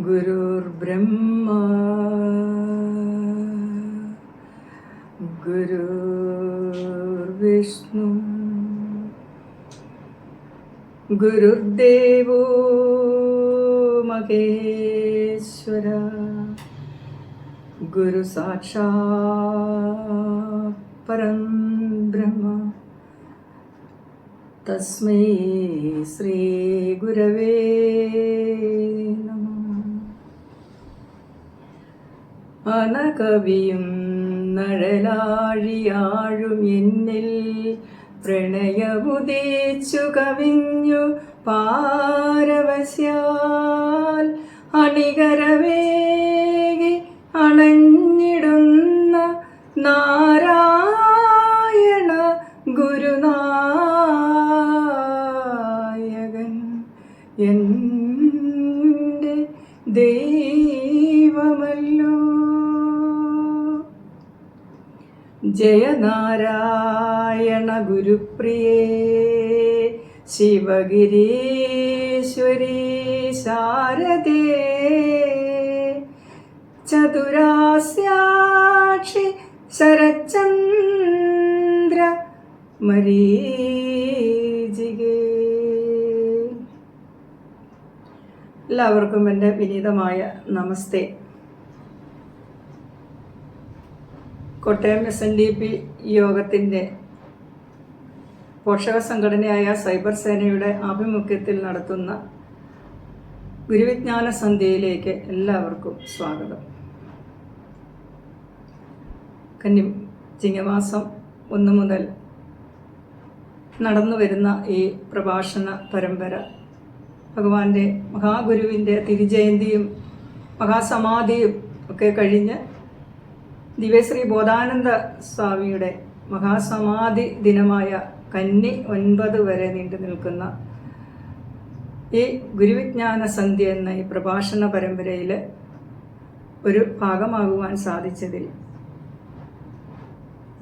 गुरुर्ब्रह्मा गुरुर्विष्णु गुरुर्देवो महेश्वर गुरु साक्षात् परं ब्रह्म तस्मै श्री गुरवे നമഃ. അനകവിയും നഴലാഴിയാഴും എന്നിൽ പ്രണയമുദിച്ചു കവിഞ്ഞു പാരവസ്യാൽ അണികരവേഗി അണഞ്ഞിടുന്ന നാരായണ ഗുരുനായകൻ എൻ്റെ ദൈവമല്ലോ. ജയനാരായണ ഗുരുപ്രിയേ ശിവഗിരീശ്വരി ശാരദേ ചതുരാസ്യാക്ഷി ശരചന്ദ്ര മരീചികേ. എല്ലാവർക്കും എൻ്റെ വിനീതമായ നമസ്തേ. കോട്ടയം SNDP യോഗത്തിൻ്റെ പോഷക സംഘടനയായ സൈബർ സേനയുടെ ആഭിമുഖ്യത്തിൽ നടത്തുന്ന ഗുരുവിജ്ഞാന സന്ധ്യയിലേക്ക് എല്ലാവർക്കും സ്വാഗതം. ചിങ്ങമാസം 1 മുതൽ നടന്നു വരുന്ന ഈ പ്രഭാഷണ പരമ്പര ഭഗവാന്റെ മഹാഗുരുവിൻ്റെ തിരുജയന്തിയും മഹാസമാധിയും ഒക്കെ കഴിഞ്ഞ് ദിവ്യശ്രീ ബോധാനന്ദ സ്വാമിയുടെ മഹാസമാധി ദിനമായ കന്നി 9 വരെ നീണ്ടു നിൽക്കുന്ന ഈ ഗുരുവിജ്ഞാന സന്ധ്യ എന്ന ഈ പ്രഭാഷണ പരമ്പരയിൽ ഒരു ഭാഗമാകുവാൻ സാധിച്ചതിൽ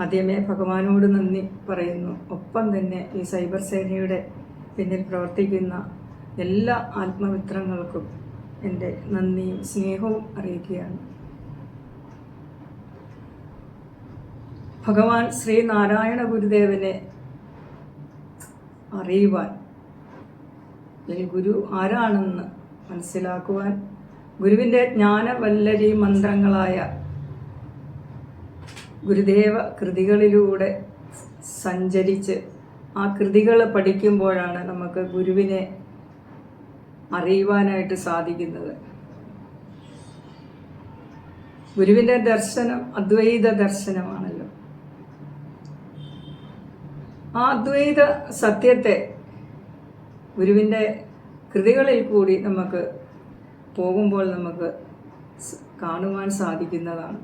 ആദ്യമേ ഭഗവാനോട് നന്ദി പറയുന്നു. ഒപ്പം തന്നെ ഈ സൈബർ സേനയുടെ പിന്നിൽ പ്രവർത്തിക്കുന്ന എല്ലാ ആത്മമിത്രങ്ങൾക്കും എൻ്റെ നന്ദിയും സ്നേഹവും അറിയിക്കുകയാണ്. ഭഗവാൻ ശ്രീനാരായണ ഗുരുദേവനെ അറിയുവാൻ, അല്ലെങ്കിൽ ഗുരു ആരാണെന്ന് മനസ്സിലാക്കുവാൻ, ഗുരുവിൻ്റെ ജ്ഞാനവല്ലരി മന്ത്രങ്ങളായ ഗുരുദേവ കൃതികളിലൂടെ സഞ്ചരിച്ച് ആ കൃതികൾ പഠിക്കുമ്പോഴാണ് നമുക്ക് ഗുരുവിനെ അറിയുവാനായിട്ട് സാധിക്കുന്നത്. ഗുരുവിൻ്റെ ദർശനം അദ്വൈത ദർശനമാണല്ലോ. ആ അദ്വൈത സത്യത്തെ ഗുരുവിൻ്റെ കൃതികളിൽ കൂടി നമുക്ക് പോകുമ്പോൾ നമുക്ക് കാണുവാൻ സാധിക്കുന്നതാണ്.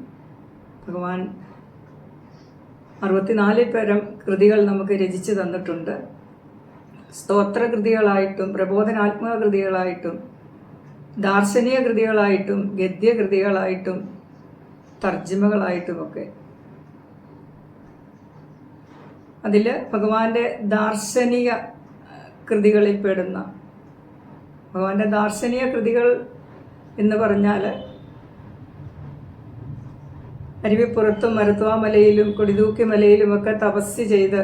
ഭഗവാൻ 64 പരം കൃതികൾ നമുക്ക് രചിച്ചു തന്നിട്ടുണ്ട്. സ്തോത്രകൃതികളായിട്ടും പ്രബോധനാത്മക കൃതികളായിട്ടും ദാർശനിക കൃതികളായിട്ടും ഗദ്യകൃതികളായിട്ടും തർജ്ജിമകളായിട്ടുമൊക്കെ. അതിൽ ഭഗവാന്റെ ദാർശനിക കൃതികളിൽ പെടുന്ന ഭഗവാന്റെ ദാർശനിക കൃതികൾ എന്ന് പറഞ്ഞാൽ അരുവിപ്പുറത്തും മരുത്വാമലയിലും കൊടിതൂക്കി മലയിലുമൊക്കെ തപസ് ചെയ്ത്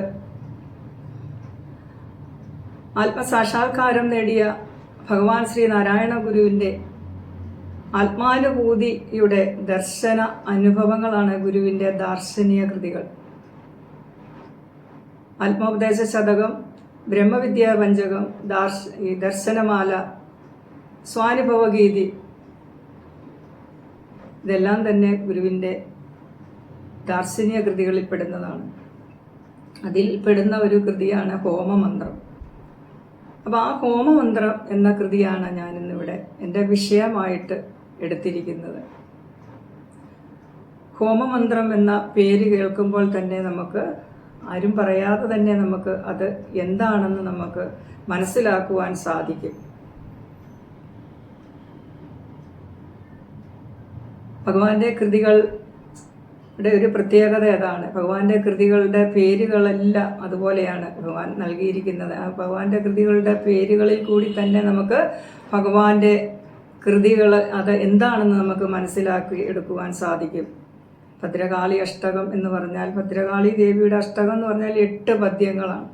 ആത്മസാക്ഷാത്കാരം നേടിയ ഭഗവാൻ ശ്രീനാരായണ ഗുരുവിൻ്റെ ആത്മാനുഭൂതിയുടെ ദർശന അനുഭവങ്ങളാണ് ഗുരുവിൻ്റെ ദാർശനിക കൃതികൾ. ആത്മോപദേശ ശതകം, ബ്രഹ്മവിദ്യാ പഞ്ചകം, ദർശനമാല, സ്വാനുഭവഗീതി, ഇതെല്ലാം തന്നെ ഗുരുവിൻ്റെ ദാർശനിക കൃതികളിൽ പെടുന്നതാണ്. അതിൽ പെടുന്ന ഒരു കൃതിയാണ് ഹോമമന്ത്രം. അപ്പോൾ ആ ഹോമമന്ത്രം എന്ന കൃതിയാണ് ഞാനിന്നിവിടെ എൻ്റെ വിഷയമായിട്ട് എടുത്തിരിക്കുന്നത്. ഹോമമന്ത്രം എന്ന പേര് കേൾക്കുമ്പോൾ തന്നെ നമുക്ക് ആരും പറയാതെ തന്നെ നമുക്ക് അത് എന്താണെന്ന് നമുക്ക് മനസ്സിലാക്കുവാൻ സാധിക്കും. ഭഗവാന്റെ കൃതികളുടെ ഒരു പ്രത്യേകത അതാണ്. ഭഗവാന്റെ കൃതികളുടെ പേരുകളെല്ലാം അതുപോലെയാണ് ഭഗവാൻ നൽകിയിരിക്കുന്നത്. ആ ഭഗവാന്റെ കൃതികളുടെ പേരുകളിൽ കൂടി തന്നെ നമുക്ക് ഭഗവാന്റെ കൃതികൾ അത് എന്താണെന്ന് നമുക്ക് മനസ്സിലാക്കി എടുക്കുവാൻ സാധിക്കും. ഭദ്രകാളി അഷ്ടകം എന്ന് പറഞ്ഞാൽ, ഭദ്രകാളി ദേവിയുടെ അഷ്ടകം എന്ന് പറഞ്ഞാൽ 8 പദ്യങ്ങളാണ്.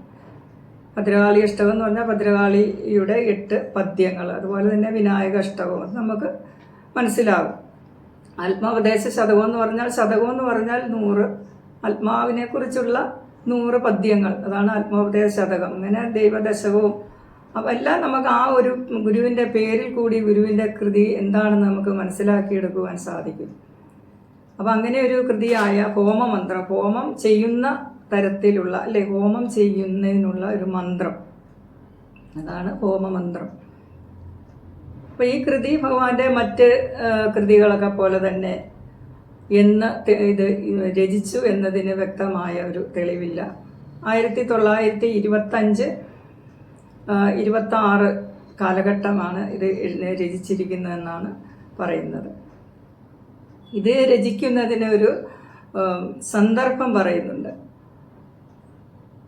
ഭദ്രകാളി അഷ്ടകം എന്ന് പറഞ്ഞാൽ ഭദ്രകാളിയുടെ 8 പദ്യങ്ങൾ. അതുപോലെ തന്നെ വിനായക അഷ്ടകം അത് നമുക്ക് മനസ്സിലാകും. ആത്മോപദേശ ശതകം എന്ന് പറഞ്ഞാൽ, ശതകം എന്ന് പറഞ്ഞാൽ 100, ആത്മാവിനെ കുറിച്ചുള്ള 100 പദ്യങ്ങൾ, അതാണ് ആത്മോപദേശ ശതകം. അങ്ങനെ ദൈവദശകവും അപ്പം എല്ലാം നമുക്ക് ആ ഒരു ഗുരുവിൻ്റെ പേരിൽ കൂടി ഗുരുവിൻ്റെ കൃതി എന്താണെന്ന് നമുക്ക് മനസ്സിലാക്കിയെടുക്കുവാൻ സാധിക്കും. അപ്പം അങ്ങനെ ഒരു കൃതിയായ ഹോമമന്ത്രം, ഹോമം ചെയ്യുന്ന തരത്തിലുള്ള അല്ലെ, ഹോമം ചെയ്യുന്നതിനുള്ള ഒരു മന്ത്രം, അതാണ് ഹോമമന്ത്രം. അപ്പം ഈ കൃതി ഭഗവാന്റെ മറ്റ് കൃതികളൊക്കെ പോലെ തന്നെ എന്ന് ഇത് രചിച്ചു എന്നതിന് വ്യക്തമായ ഒരു തെളിവില്ല. 1925, 26 കാലഘട്ടമാണ് ഇത് രചിച്ചിരിക്കുന്നതെന്നാണ് പറയുന്നത്. ഇത് രചിക്കുന്നതിന് ഒരു സന്ദർഭം പറയുന്നുണ്ട്.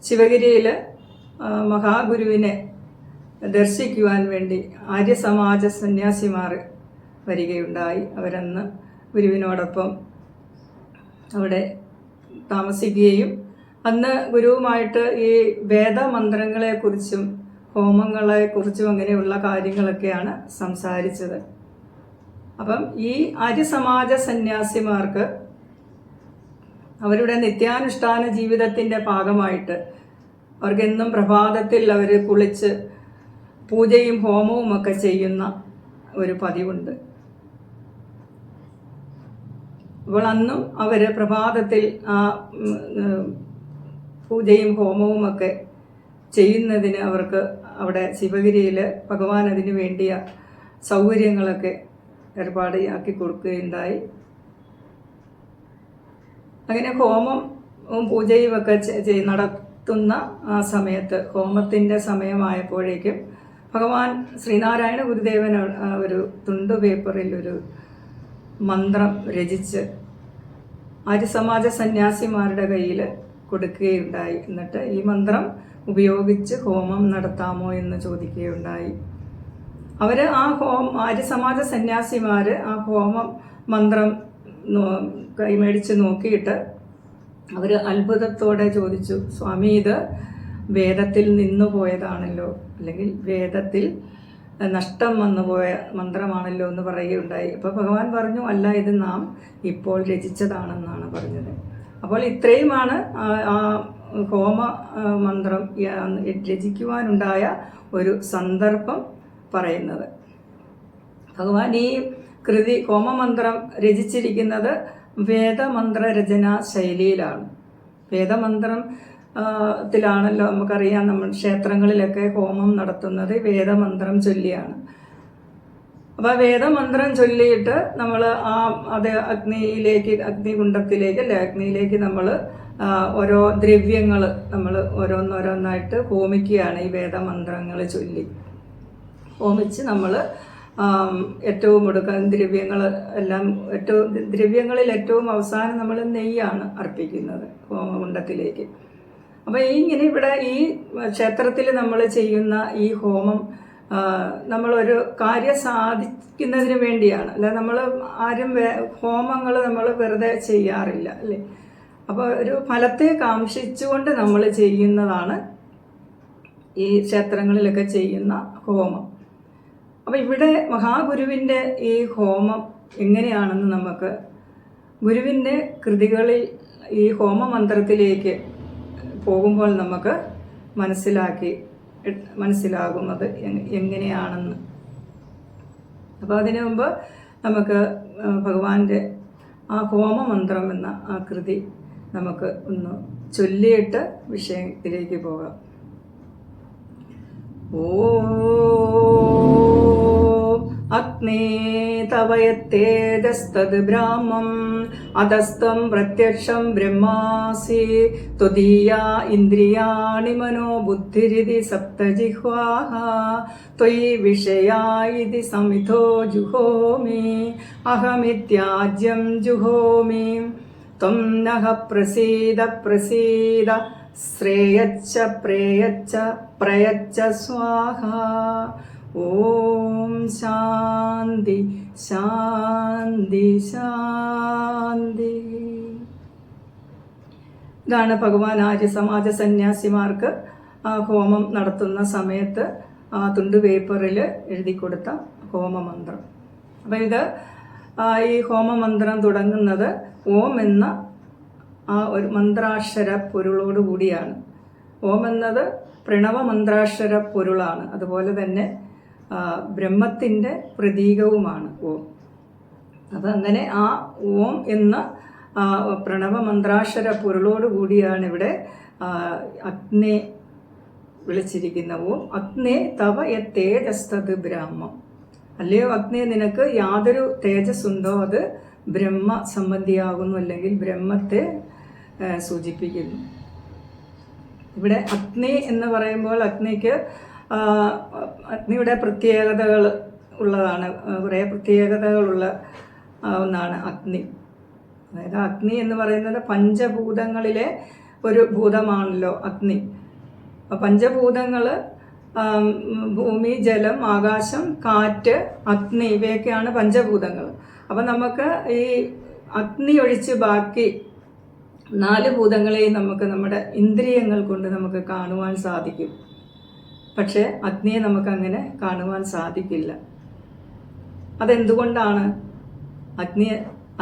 ശിവഗിരിയിൽ മഹാഗുരുവിനെ ദർശിക്കുവാൻ വേണ്ടി ആര്യസമാജ സന്യാസിമാർ വരികയുണ്ടായി. അവരന്ന് ഗുരുവിനോടൊപ്പം അവിടെ താമസിക്കുകയും അന്ന് ഗുരുവുമായിട്ട് ഈ വേദമന്ത്രങ്ങളെക്കുറിച്ചും ഹോമങ്ങളെക്കുറിച്ചും അങ്ങനെയുള്ള കാര്യങ്ങളൊക്കെയാണ് സംസാരിച്ചത്. അപ്പം ഈ ആര്യസമാജ സന്യാസിമാർക്ക് അവരുടെ നിത്യാനുഷ്ഠാന ജീവിതത്തിൻ്റെ ഭാഗമായിട്ട് അവർക്കെന്നും പ്രഭാതത്തിൽ അവർ കുളിച്ച് പൂജയും ഹോമവും ഒക്കെ ചെയ്യുന്ന ഒരു പതിവുണ്ട്. അപ്പോൾ അന്നും അവർ പ്രഭാതത്തിൽ ആ പൂജയും ഹോമവും ഒക്കെ ചെയ്യുന്നതിന് അവർക്ക് അവിടെ ശിവഗിരിയിൽ ഭഗവാൻ അതിന് വേണ്ടിയ സൗകര്യങ്ങളൊക്കെ ഏർപ്പാടാക്കി കൊടുക്കുകയുണ്ടായി. അങ്ങനെ ഹോമവും പൂജയും ഒക്കെ നടത്തുന്ന ആ സമയത്ത്, ഹോമത്തിൻ്റെ സമയമായപ്പോഴേക്കും ഭഗവാൻ ശ്രീനാരായണ ഗുരുദേവൻ ഒരു തുണ്ട് പേപ്പറിൽ ഒരു മന്ത്രം രചിച്ച് ആര്യസമാജ സന്യാസിമാരുടെ കയ്യിൽ കൊടുക്കുകയുണ്ടായി. എന്നിട്ട് ഈ മന്ത്രം ഉപയോഗിച്ച് ഹോമം നടത്താമോ എന്ന് ചോദിക്കുകയുണ്ടായി. അവർ ആര്യസമാജ സന്യാസിമാർ ആ ഹോമം മന്ത്രം കൈമേടിച്ച് നോക്കിയിട്ട് അവർ അത്ഭുതത്തോടെ ചോദിച്ചു, സ്വാമി ഇത് വേദത്തിൽ നിന്നു പോയതാണല്ലോ, അല്ലെങ്കിൽ വേദത്തിൽ നഷ്ടം വന്നുപോയ മന്ത്രമാണല്ലോ എന്ന് പറയുകയുണ്ടായി. അപ്പോൾ ഭഗവാൻ പറഞ്ഞു, അല്ല, ഇത് നാം ഇപ്പോൾ രചിച്ചതാണെന്നാണ് പറഞ്ഞത്. അപ്പോൾ ഇത്രയുമാണ് ആ ഹോമ മന്ത്രം രചിക്കുവാനുണ്ടായ ഒരു സന്ദർഭം പറയുന്നത്. ഭഗവാൻ ഈ കൃതി ഹോമമന്ത്രം രചിച്ചിരിക്കുന്നത് വേദമന്ത്ര രചനാ ശൈലിയിലാണ്. വേദമന്ത്രം ത്തിലാണല്ലോ നമുക്കറിയാം, നമ്മൾ ക്ഷേത്രങ്ങളിലൊക്കെ ഹോമം നടത്തുന്നത് വേദമന്ത്രം ചൊല്ലിയാണ്. അപ്പോൾ വേദമന്ത്രം ചൊല്ലിയിട്ട് നമ്മൾ അത് അഗ്നികുണ്ഡത്തിലേക്ക് അല്ലെ, അഗ്നിയിലേക്ക് നമ്മൾ ഓരോ ദ്രവ്യങ്ങൾ നമ്മൾ ഓരോന്നോരോന്നായിട്ട് ഹോമിക്കുകയാണ്. ഈ വേദമന്ത്രങ്ങൾ ചൊല്ലി ഹോമിച്ച് നമ്മൾ ഏറ്റവും ദ്രവ്യങ്ങൾ എല്ലാം ദ്രവ്യങ്ങളിൽ ഏറ്റവും അവസാനം നമ്മൾ നെയ്യാണ് അർപ്പിക്കുന്നത് ഹോമകുണ്ഡത്തിലേക്ക്. അപ്പോൾ ഇങ്ങനെ ഇവിടെ ഈ ക്ഷേത്രത്തിൽ നമ്മൾ ചെയ്യുന്ന ഈ ഹോമം നമ്മളൊരു കാര്യം സാധിക്കുന്നതിന് വേണ്ടിയാണ്. അല്ല, നമ്മൾ ആരും ഹോമങ്ങൾ നമ്മൾ വെറുതെ ചെയ്യാറില്ല അല്ലേ. അപ്പോൾ ഒരു ഫലത്തെ കാംക്ഷിച്ചുകൊണ്ട് നമ്മൾ ചെയ്യുന്നതാണ് ഈ ക്ഷേത്രങ്ങളിലൊക്കെ ചെയ്യുന്ന ഹോമം. അപ്പോൾ ഇവിടെ മഹാഗുരുവിൻ്റെ ഈ ഹോമം എങ്ങനെയാണെന്ന് നമുക്ക് ഗുരുവിൻ്റെ കൃതികളിൽ ഈ ഹോമമന്ത്രത്തിലേക്ക് പോകുമ്പോൾ നമുക്ക് മനസ്സിലാകുന്നത് എങ്ങനെയാണെന്ന്. അപ്പോൾ അതിനു മുമ്പ് നമുക്ക് ഭഗവാന്റെ ആ ഹോമമന്ത്രം എന്ന ആ കൃതി നമുക്ക് ഒന്ന് ചൊല്ലിയിട്ട് വിഷയത്തിലേക്ക് പോകാം. അഗ്നേ തവയത്തേജസ്തദ് ബ്രാഹ്മം അധസ്തം പ്രത്യക്ഷം ബ്രഹ്മാസി ത്വദീയാ ഇന്ദ്രിയാണി മനോ ബുദ്ധിരിതി സപ്തജിഹ്വാഃ ത്വയി വിഷയാ ഇതി സമിധോ ജുഹോമി അഹമിത്യാജ്യം ജുഹോമി ത്വം നഃ പ്രസീദ പ്രസീദ ശ്രേയച്ഛ പ്രയച്ഛ സ്വാഹാ. ഓം ശാന്തി. ശാന്തി ശാന്തി ശാന്തി. ഇതാണ് ഭഗവാൻ ആര്യ സമാജ സന്യാസിമാർക്ക് ഹോമം നടത്തുന്ന സമയത്ത് തുണ്ട് പേപ്പറിൽ എഴുതി കൊടുത്ത ഹോമമന്ത്രം. അപ്പം ഇത് ഈ ഹോമമന്ത്രം തുടങ്ങുന്നത് ഓം എന്ന ആ ഒരു മന്ത്രാക്ഷര പൊരുളോട് കൂടിയാണ്. ഓം എന്നത് പ്രണവ മന്ത്രാക്ഷര പൊരുളാണ്. അതുപോലെ തന്നെ ബ്രഹ്മത്തിൻ്റെ പ്രതീകവുമാണ് ഓം. അപ്പം അങ്ങനെ ആ ഓം എന്ന പ്രണവ മന്ത്രാക്ഷര പൊരുളോട് കൂടിയാണ് ഇവിടെ അഗ്നേ വിളിച്ചിരിക്കുന്ന ഓം. അഗ്നേ തവ തേജസ്തത് ബ്രാഹ്മം. അല്ലയോ അഗ്നേ, നിനക്ക് യാതൊരു തേജസ്സുണ്ടോ അത് ബ്രഹ്മ സംബന്ധിയാകുന്നു, അല്ലെങ്കിൽ ബ്രഹ്മത്തെ സൂചിപ്പിക്കുന്നു. ഇവിടെ അഗ്നി എന്ന് പറയുമ്പോൾ അഗ്നിയുടെ പ്രത്യേകതകൾ ഉള്ളതാണ്. കുറേ പ്രത്യേകതകളുള്ള ഒന്നാണ് അഗ്നി. അതായത് അഗ്നി എന്ന് പറയുന്നത് പഞ്ചഭൂതങ്ങളിലെ ഒരു ഭൂതമാണല്ലോ അഗ്നി. പഞ്ചഭൂതങ്ങൾ ഭൂമി, ജലം, ആകാശം, കാറ്റ്, അഗ്നി, ഇവയൊക്കെയാണ് പഞ്ചഭൂതങ്ങൾ. അപ്പം നമുക്ക് ഈ അഗ്നി ഒഴിച്ച് ബാക്കി 4 ഭൂതങ്ങളെയും നമുക്ക് നമ്മുടെ ഇന്ദ്രിയങ്ങൾ കൊണ്ട് നമുക്ക് കാണുവാൻ സാധിക്കും. പക്ഷേ അഗ്നിയെ നമുക്കങ്ങനെ കാണുവാൻ സാധിക്കില്ല. അതെന്തുകൊണ്ടാണ്?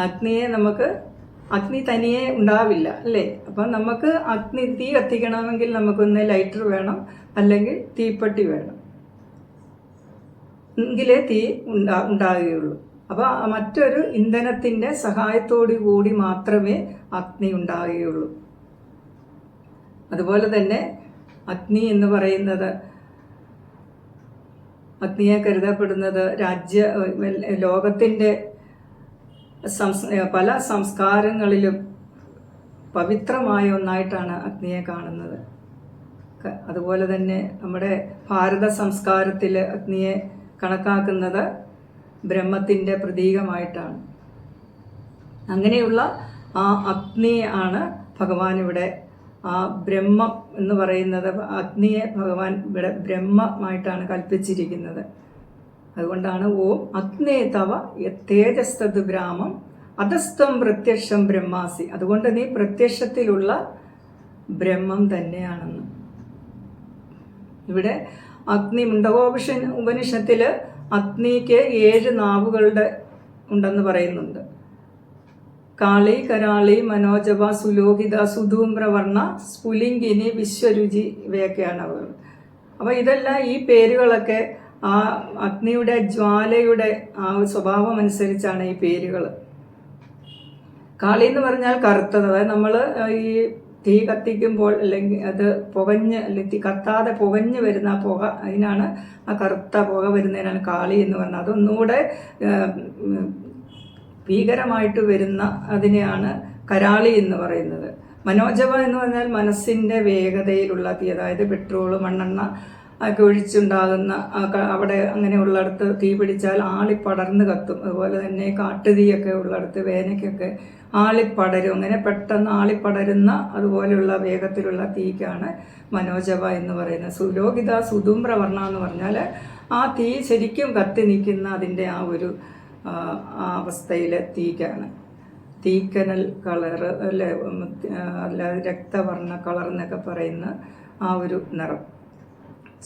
അഗ്നിയെ നമുക്ക് അഗ്നി തനിയെ ഉണ്ടാവില്ല, അല്ലേ? അപ്പം നമുക്ക് തീ കത്തിക്കണമെങ്കിൽ നമുക്കൊന്ന് ലൈറ്റർ വേണം, അല്ലെങ്കിൽ തീപ്പെട്ടി വേണം, എങ്കിലേ തീ ഉണ്ടാകുകയുള്ളൂ. അപ്പോൾ മറ്റൊരു ഇന്ധനത്തിൻ്റെ സഹായത്തോടു കൂടി മാത്രമേ അഗ്നി ഉണ്ടാകുകയുള്ളൂ. അതുപോലെ തന്നെ അഗ്നി എന്ന് പറയുന്നത്, അഗ്നിയെ കരുതപ്പെടുന്നത് ലോകത്തിൻ്റെ പല സംസ്കാരങ്ങളിലും പവിത്രമായ ഒന്നായിട്ടാണ് അഗ്നിയെ കാണുന്നത്. അതുപോലെ തന്നെ നമ്മുടെ ഭാരത സംസ്കാരത്തിൽ അഗ്നിയെ കണക്കാക്കുന്നത് ബ്രഹ്മത്തിൻ്റെ പ്രതീകമായിട്ടാണ്. അങ്ങനെയുള്ള ആ അഗ്നിയാണ് ഭഗവാൻ ഇവിടെ ആ ബ്രഹ്മം എന്ന് പറയുന്നത്. അഗ്നിയെ ഭഗവാൻ ഇവിടെ ബ്രഹ്മമായിട്ടാണ് കൽപ്പിച്ചിരിക്കുന്നത്. അതുകൊണ്ടാണ് ഓം അഗ്നേ തവ തേജസ്തത് ബ്രാഹ്മം അധസ്ത്വം പ്രത്യക്ഷം ബ്രഹ്മാസി. അതുകൊണ്ട് നീ പ്രത്യക്ഷത്തിലുള്ള ബ്രഹ്മം തന്നെയാണെന്ന്. ഇവിടെ അഗ്നി മുണ്ടകോപനിഷത്തിൽ അഗ്നിക്ക് 7 നാവുകളുടെ ഉണ്ടെന്ന് പറയുന്നുണ്ട്. കാളി, കരാളി, മനോജവ, സുലോകിത, സുധൂമ്രവർണ്ണ, സ്ഫുലിംഗിനി, വിശ്വരുചി, ഇവയൊക്കെയാണ് അവർ. അപ്പോൾ ഇതെല്ലാം ഈ പേരുകളൊക്കെ ആ അഗ്നിയുടെ ജ്വാലയുടെ ആ സ്വഭാവം അനുസരിച്ചാണ് ഈ പേരുകൾ. കാളി എന്ന് പറഞ്ഞാൽ കറുത്തത്. അതായത് നമ്മൾ ഈ തീ കത്തിക്കുമ്പോൾ അല്ലെങ്കിൽ അത് പുകഞ്ഞ്, അല്ലെങ്കിൽ കത്താതെ പുകഞ്ഞ് വരുന്ന ആ പുക, അതിനാണ് ആ കറുത്ത പുക വരുന്നതിനാണ് കാളി എന്ന് പറഞ്ഞത്. അതൊന്നുകൂടെ ഭീകരമായിട്ട് വരുന്ന അതിനെയാണ് കരാളി എന്ന് പറയുന്നത്. മനോജവ എന്ന് പറഞ്ഞാൽ മനസ്സിൻ്റെ വേഗതയിലുള്ള തീ, അതായത് പെട്രോള്, മണ്ണെണ്ണ ഒക്കെ ഒഴിച്ചുണ്ടാകുന്ന അവിടെ അങ്ങനെയുള്ളിടത്ത് തീ പിടിച്ചാൽ ആളിപ്പടർന്ന് കത്തും. അതുപോലെ തന്നെ കാട്ടുതീയൊക്കെ ഉള്ളിടത്ത് വേനയ്ക്കൊക്കെ ആളിപ്പടരും. അങ്ങനെ പെട്ടെന്ന് ആളിപ്പടരുന്ന അതുപോലെയുള്ള വേഗത്തിലുള്ള തീക്കാണ് മനോജവ എന്ന് പറയുന്നത്. സുലോകിത, സുധൂമ്രവർണ്ണ എന്ന് പറഞ്ഞാൽ ആ തീ ശരിക്കും കത്തി നിൽക്കുന്ന അതിൻ്റെ ആ ഒരു അവസ്ഥയിലെ തീക്കാണ്. തീക്കനൽ കളറ്, അല്ല രക്തവർണ്ണ കളർ എന്നൊക്കെ പറയുന്ന ആ ഒരു നിറം.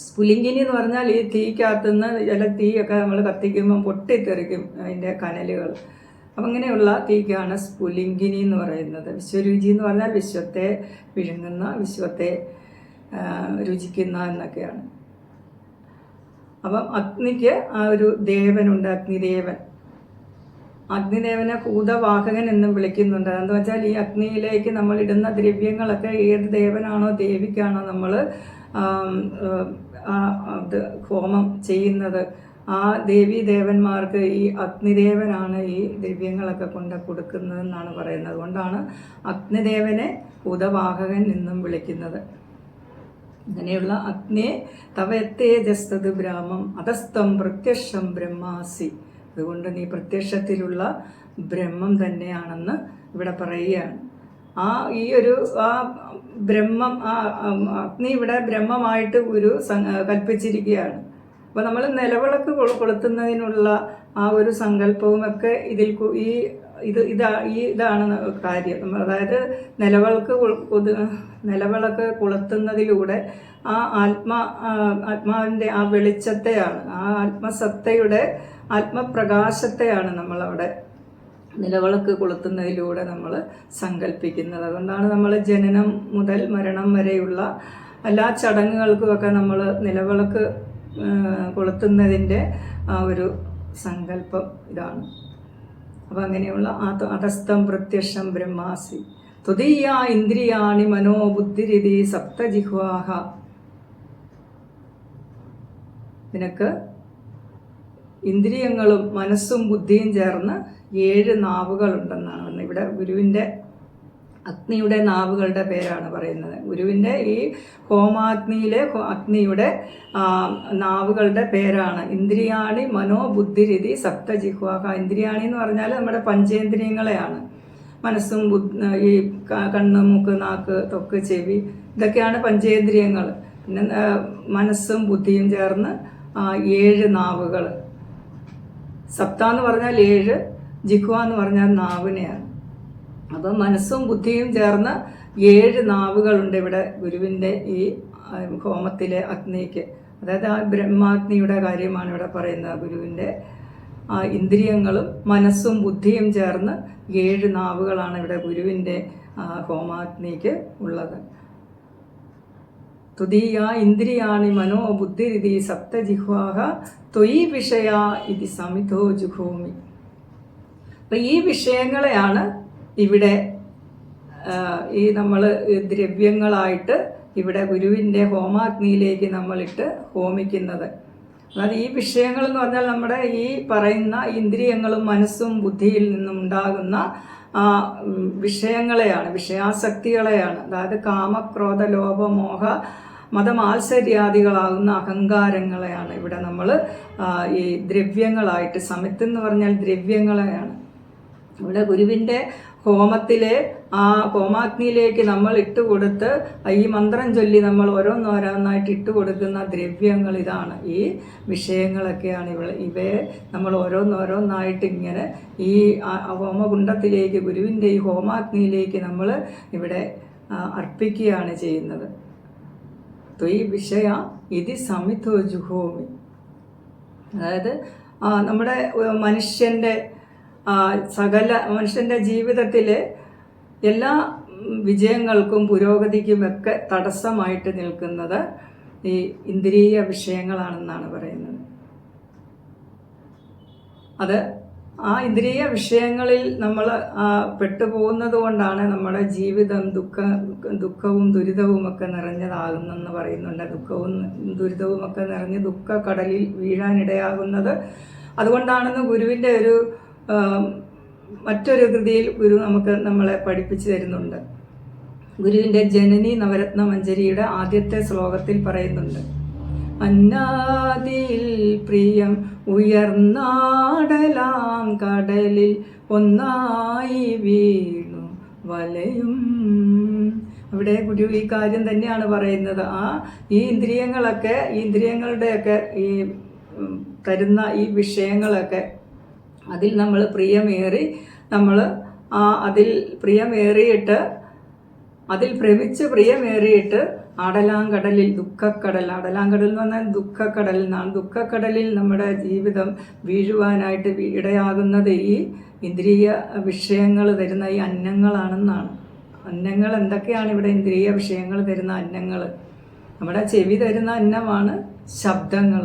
സ്ഫുലിംഗിനി എന്ന് പറഞ്ഞാൽ ഈ തീക്കകത്തുനിന്ന് ചില തീയൊക്കെ നമ്മൾ കത്തിക്കുമ്പം പൊട്ടിത്തെറിക്കും അതിൻ്റെ കനലുകൾ. അപ്പം അങ്ങനെയുള്ള തീക്കാണ് സ്ഫുലിംഗിനി എന്ന് പറയുന്നത്. വിശ്വരുചി എന്ന് പറഞ്ഞാൽ വിശ്വത്തെ വിഴുങ്ങുന്ന, വിശ്വത്തെ രുചിക്കുന്ന എന്നൊക്കെയാണ്. അപ്പം അഗ്നിക്ക് ആ ഒരു ദേവനുണ്ട്, അഗ്നിദേവൻ. അഗ്നിദേവനെ ഭൂതവാഹകൻ എന്നും വിളിക്കുന്നുണ്ട്. അതെന്ന് വെച്ചാൽ ഈ അഗ്നിയിലേക്ക് നമ്മൾ ഇടുന്ന ദ്രവ്യങ്ങളൊക്കെ ഏത് ദേവനാണോ ദേവിക്കാണോ നമ്മൾ ഹോമം ചെയ്യുന്നത്, ആ ദേവീ ദേവന്മാർക്ക് ഈ അഗ്നിദേവനാണ് ഈ ദ്രവ്യങ്ങളൊക്കെ കൊണ്ട് കൊടുക്കുന്നതെന്നാണ് പറയുന്നത്. അതുകൊണ്ടാണ് അഗ്നിദേവനെ ഭൂതവാഹകൻ എന്നും വിളിക്കുന്നത്. അങ്ങനെയുള്ള അഗ്നിയെ തവ തേജസ്തത് ബ്രാഹ്മം അധസ്തം പ്രത്യക്ഷം ബ്രഹ്മാസി. അതുകൊണ്ട് നീ പ്രത്യക്ഷത്തിലുള്ള ബ്രഹ്മം തന്നെയാണെന്ന് ഇവിടെ പറയുകയാണ്. ഈ ഒരു ബ്രഹ്മം, അഗ്നി ഇവിടെ ബ്രഹ്മമായിട്ട് കൽപ്പിച്ചിരിക്കുകയാണ്. അപ്പോൾ നമ്മൾ നിലവിളക്ക് കൊളുത്തുന്നതിനുള്ള ആ ഒരു സങ്കല്പവും ഒക്കെ ഇതാണ് കാര്യം. അതായത് നിലവിളക്ക് കൊളുത്തുന്നതിലൂടെ ആ ആത്മാവിൻ്റെ ആ വെളിച്ചത്തെയാണ്, ആ ആത്മസത്തയുടെ ആത്മപ്രകാശത്തെയാണ് നമ്മളവിടെ നിലവിളക്ക് കൊളുത്തുന്നതിലൂടെ നമ്മൾ സങ്കല്പിക്കുന്നത്. അതുകൊണ്ടാണ് നമ്മൾ ജനനം മുതൽ മരണം വരെയുള്ള എല്ലാ ചടങ്ങുകൾക്കുമൊക്കെ നമ്മൾ നിലവിളക്ക് കൊളുത്തുന്നതിൻ്റെ ആ ഒരു സങ്കല്പം ഇതാണ്. അപ്പം അങ്ങനെയുള്ള അധസ്ഥം പ്രത്യക്ഷം ബ്രഹ്മാസി തുതീയ ഇന്ദ്രിയാണി മനോബുദ്ധിരിതി സപ്തജിഹ്വാഹ. നിനക്ക് ഇന്ദ്രിയങ്ങളും മനസ്സും ബുദ്ധിയും ചേർന്ന് 7 നാവുകളുണ്ടെന്നാണ് ഇവിടെ ഗുരുവിൻ്റെ അഗ്നിയുടെ നാവുകളുടെ പേരാണ് പറയുന്നത്. ഗുരുവിൻ്റെ ഈ ഹോമാഗ്നിയിലെ അഗ്നിയുടെ നാവുകളുടെ പേരാണ് ഇന്ദ്രിയാണി മനോബുദ്ധിരിതി സപ്തജിഹ്വാഹ. ഇന്ദ്രിയാണി എന്ന് പറഞ്ഞാൽ നമ്മുടെ പഞ്ചേന്ദ്രിയങ്ങളെയാണ്. മനസ്സും ഈ കണ്ണ്, മൂക്ക്, നാക്ക്, ത്വക്ക്, ചെവി, ഇതൊക്കെയാണ് പഞ്ചേന്ദ്രിയങ്ങൾ. പിന്നെ മനസ്സും ബുദ്ധിയും ചേർന്ന് 7 നാവുകൾ. സപ്ത എന്ന് പറഞ്ഞാൽ 7, ജിഹ്വ എന്ന് പറഞ്ഞാൽ നാവിനെയാണ്. അപ്പം മനസ്സും ബുദ്ധിയും ചേർന്ന് 7 നാവുകളുണ്ട് ഇവിടെ ഗുരുവിൻ്റെ ഈ ഹോമത്തിലെ അഗ്നിക്ക്. അതായത് ആ ബ്രഹ്മാഗ്നിയുടെ കാര്യമാണ് ഇവിടെ പറയുന്നത്. ഗുരുവിൻ്റെ ഇന്ദ്രിയങ്ങളും മനസ്സും ബുദ്ധിയും ചേർന്ന് 7 നാവുകളാണ് ഇവിടെ ഗുരുവിൻ്റെ ഹോമാഗ്നിക്ക് ഉള്ളത്. തുതീയ ഇന്ദ്രിയാണി മനോബുദ്ധിരിതി സപ്തജിഹ്വാഹ ത്വയി വിഷയ ഇതി സമിധോ ജുഹോമി. അപ്പം ഈ വിഷയങ്ങളെയാണ് ഇവിടെ ഈ നമ്മൾ ദ്രവ്യങ്ങളായിട്ട് ഇവിടെ ഗുരുവിൻ്റെ ഹോമാഗ്നിയിലേക്ക് നമ്മളിട്ട് ഹോമിക്കുന്നത്. അതായത് ഈ വിഷയങ്ങൾ എന്ന് പറഞ്ഞാൽ നമ്മുടെ ഈ പറയുന്ന ഇന്ദ്രിയങ്ങളും മനസ്സും ബുദ്ധിയിൽ നിന്നും ഉണ്ടാകുന്ന വിഷയങ്ങളെയാണ്, വിഷയാസക്തികളെയാണ്. അതായത് കാമക്രോധ ലോഭ മോഹ മതമാത്സര്യാദികളാകുന്ന അഹങ്കാരങ്ങളെയാണ് ഇവിടെ നമ്മൾ ഈ ദ്രവ്യങ്ങളായിട്ട്, സമിത്ത് എന്ന് പറഞ്ഞാൽ ദ്രവ്യങ്ങളെയാണ് ഇവിടെ ഗുരുവിൻ്റെ ഹോമത്തിലെ ആ ഹോമാഗ്നിയിലേക്ക് നമ്മൾ ഇട്ടുകൊടുത്ത് ഈ മന്ത്രം ചൊല്ലി നമ്മൾ ഓരോന്നോരോന്നായിട്ട് ഇട്ടുകൊടുക്കുന്ന ദ്രവ്യങ്ങൾ ഇതാണ്. ഈ വിഷയങ്ങളൊക്കെയാണ് ഇവയെ നമ്മൾ ഓരോന്നോരോന്നായിട്ട് ഇങ്ങനെ ഈ ഹോമകുണ്ഡത്തിലേക്ക്, ഗുരുവിൻ്റെ ഈ ഹോമാഗ്നിയിലേക്ക് നമ്മൾ ഇവിടെ അർപ്പിക്കുകയാണ് ചെയ്യുന്നത്. ത്വയി വിഷയ ഇതി സമിധോ ജുഹോമി. അതായത് നമ്മുടെ മനുഷ്യൻ്റെ ജീവിതത്തിലെ എല്ലാ വിജയങ്ങൾക്കും പുരോഗതിക്കുമൊക്കെ തടസ്സമായിട്ട് നിൽക്കുന്നത് ഈ ഇന്ദ്രിയ വിഷയങ്ങളാണെന്നാണ് പറയുന്നത്. അത് ആ ഇന്ദ്രിയ വിഷയങ്ങളിൽ നമ്മൾ പെട്ടുപോകുന്നത് കൊണ്ടാണ് നമ്മുടെ ജീവിതം ദുഃഖവും ദുരിതവുമൊക്കെ നിറഞ്ഞതാകുന്നെന്ന് പറയുന്നുണ്ട്. ദുഃഖവും ദുരിതവുമൊക്കെ നിറഞ്ഞ് ദുഃഖക്കടലിൽ വീഴാനിടയാകുന്നത് അതുകൊണ്ടാണെന്ന് ഗുരുവിൻ്റെ മറ്റൊരു കൃതിയിൽ ഗുരു നമ്മളെ പഠിപ്പിച്ചു തരുന്നുണ്ട്. ഗുരുവിൻ്റെ ജനനി നവരത്ന മഞ്ജരിയുടെ ആദ്യത്തെ ശ്ലോകത്തിൽ പറയുന്നുണ്ട്, അന്നാദിൽ പ്രിയം ഉയർന്നാടലാം കടലിൽ ഒന്നായി വീണു വലയും. അവിടെ ഗുരു ഈ കാര്യം തന്നെയാണ് പറയുന്നത്. ഈ ഇന്ദ്രിയങ്ങളുടെയൊക്കെ ഈ തരുന്ന ഈ വിഷയങ്ങളൊക്കെ അതിൽ നമ്മൾ അതിൽ ഭ്രമിച്ച് പ്രിയമേറിയിട്ട് ആടലാങ്കടലിൽ ദുഃഖക്കടൽ എന്ന് പറഞ്ഞാൽ ദുഃഖക്കടൽ എന്നാണ്. ദുഃഖക്കടലിൽ നമ്മുടെ ജീവിതം വീഴുവാനായിട്ട് ഇടയാകുന്നത് ഈ ഇന്ദ്രിയ വിഷയങ്ങൾ തരുന്ന ഈ അന്നങ്ങളാണെന്നാണ്. അന്നങ്ങൾ എന്തൊക്കെയാണ് ഇവിടെ ഇന്ദ്രിയ വിഷയങ്ങൾ തരുന്ന അന്നങ്ങൾ? നമ്മുടെ ചെവി തരുന്ന അന്നമാണ് ശബ്ദങ്ങൾ,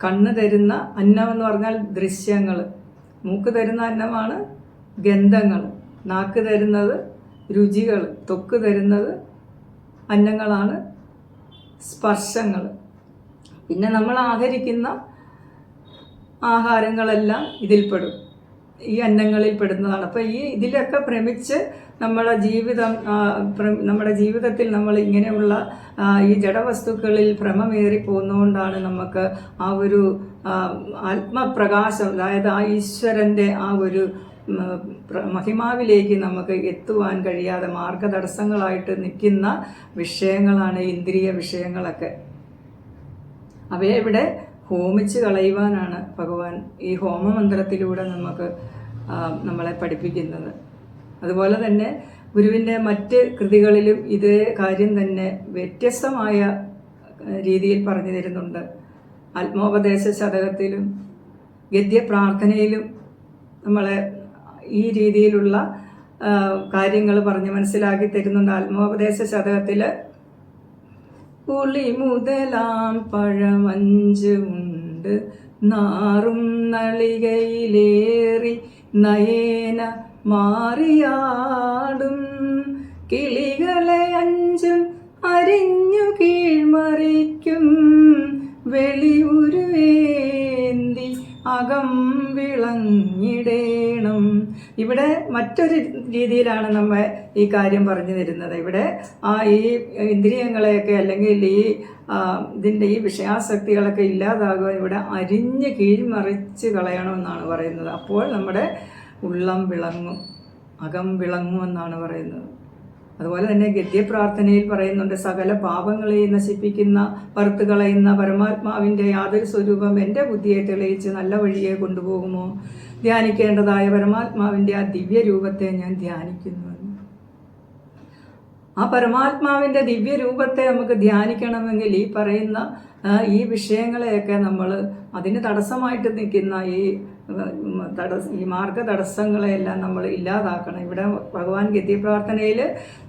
കണ്ണ് തരുന്ന അന്നമെന്ന് പറഞ്ഞാൽ ദൃശ്യങ്ങൾ, മൂക്ക് തരുന്ന അന്നമാണ് ഗന്ധങ്ങൾ, നാക്ക് തരുന്നത് രുചികൾ, ത്വക്ക് തരുന്നത് അന്നങ്ങളാണ് സ്പർശങ്ങൾ. പിന്നെ നമ്മൾ ആഹരിക്കുന്ന ആഹാരങ്ങളെല്ലാം ഇതിൽപ്പെടും, ഈ അന്നങ്ങളിൽ പെടുന്നതാണ്. അപ്പോൾ ഇതിലൊക്കെ ഭ്രമിച്ച് നമ്മുടെ ജീവിതത്തിൽ നമ്മൾ ഇങ്ങനെയുള്ള ഈ ജഡവസ്തുക്കളിൽ ഭ്രമമേറി പോകുന്നതുകൊണ്ടാണ് നമുക്ക് ആ ഒരു ആത്മപ്രകാശം, അതായത് ആ ഈശ്വരൻ്റെ ആ ഒരു മഹിമാവിലേക്ക് നമുക്ക് എത്തുവാൻ കഴിയാതെ മാർഗതടസ്സങ്ങളായിട്ട് നിൽക്കുന്ന വിഷയങ്ങളാണ് ഇന്ദ്രിയ വിഷയങ്ങളൊക്കെ. അവയെ ഇവിടെ ഹോമിച്ച് കളയുവാനാണ് ഭഗവാൻ ഈ ഹോമമന്ത്രത്തിലൂടെ നമ്മളെ പഠിപ്പിക്കുന്നത്. അതുപോലെ തന്നെ ഗുരുവിൻ്റെ മറ്റ് കൃതികളിലും ഇതേ കാര്യം തന്നെ വ്യത്യസ്തമായ രീതിയിൽ പറഞ്ഞു തരുന്നുണ്ട്. ആത്മോപദേശ ശതകത്തിലും ഗദ്യപ്രാർത്ഥനയിലും നമ്മളെ ഈ രീതിയിലുള്ള കാര്യങ്ങൾ പറഞ്ഞ് മനസ്സിലാക്കി തരുന്നുണ്ട്. ആത്മോപദേശ ശതകത്തിൽ പുളി മുതലാം പഴമഞ്ച് ഉണ്ട് നാറും നളികയിലേറി നയേന മാറിയാടും കിളികളെ അഞ്ചും അരിഞ്ഞു കീഴ്മറിക്കും വെളിയുരുവേന്തി അകം വിളങ്ങിടേണം. ഇവിടെ മറ്റൊരു രീതിയിലാണ് നമ്മ ഈ കാര്യം പറഞ്ഞു തരുന്നത്. ഇവിടെ ഈ ഇന്ദ്രിയങ്ങളെയൊക്കെ അല്ലെങ്കിൽ ഇതിൻ്റെ ഈ വിഷയാസക്തികളൊക്കെ ഇല്ലാതാകുവാൻ ഇവിടെ അരിഞ്ഞ് കീഴ്മറിച്ച് കളയണമെന്നാണ് പറയുന്നത്. അപ്പോൾ നമ്മുടെ ഉള്ളം വിളങ്ങും, അകം വിളങ്ങും എന്നാണ് പറയുന്നത്. അതുപോലെ തന്നെ ഗദ്യപ്രാർത്ഥനയിൽ പറയുന്നുണ്ട്, സകല പാപങ്ങളെയും നശിപ്പിക്കുന്ന വറുത്തു കളയുന്ന പരമാത്മാവിൻ്റെ യാതൊരു സ്വരൂപം എൻ്റെ ബുദ്ധിയെ തെളിയിച്ച് നല്ല വഴിയെ കൊണ്ടുപോകുമോ? ധ്യാനിക്കേണ്ടതായ പരമാത്മാവിൻ്റെ ആ ദിവ്യരൂപത്തെ ഞാൻ ധ്യാനിക്കുന്നു. ആ പരമാത്മാവിൻ്റെ ദിവ്യരൂപത്തെ നമുക്ക് ധ്യാനിക്കണമെങ്കിൽ ഈ പറയുന്ന ഈ വിഷയങ്ങളെയൊക്കെ നമ്മൾ അതിന് തടസ്സമായിട്ട് നിൽക്കുന്ന ഈ മാർഗ തടസ്സങ്ങളെയെല്ലാം നമ്മൾ ഇല്ലാതാക്കണം. ഇവിടെ ഭഗവാൻ ഗദ്യപ്രാർത്ഥനയിൽ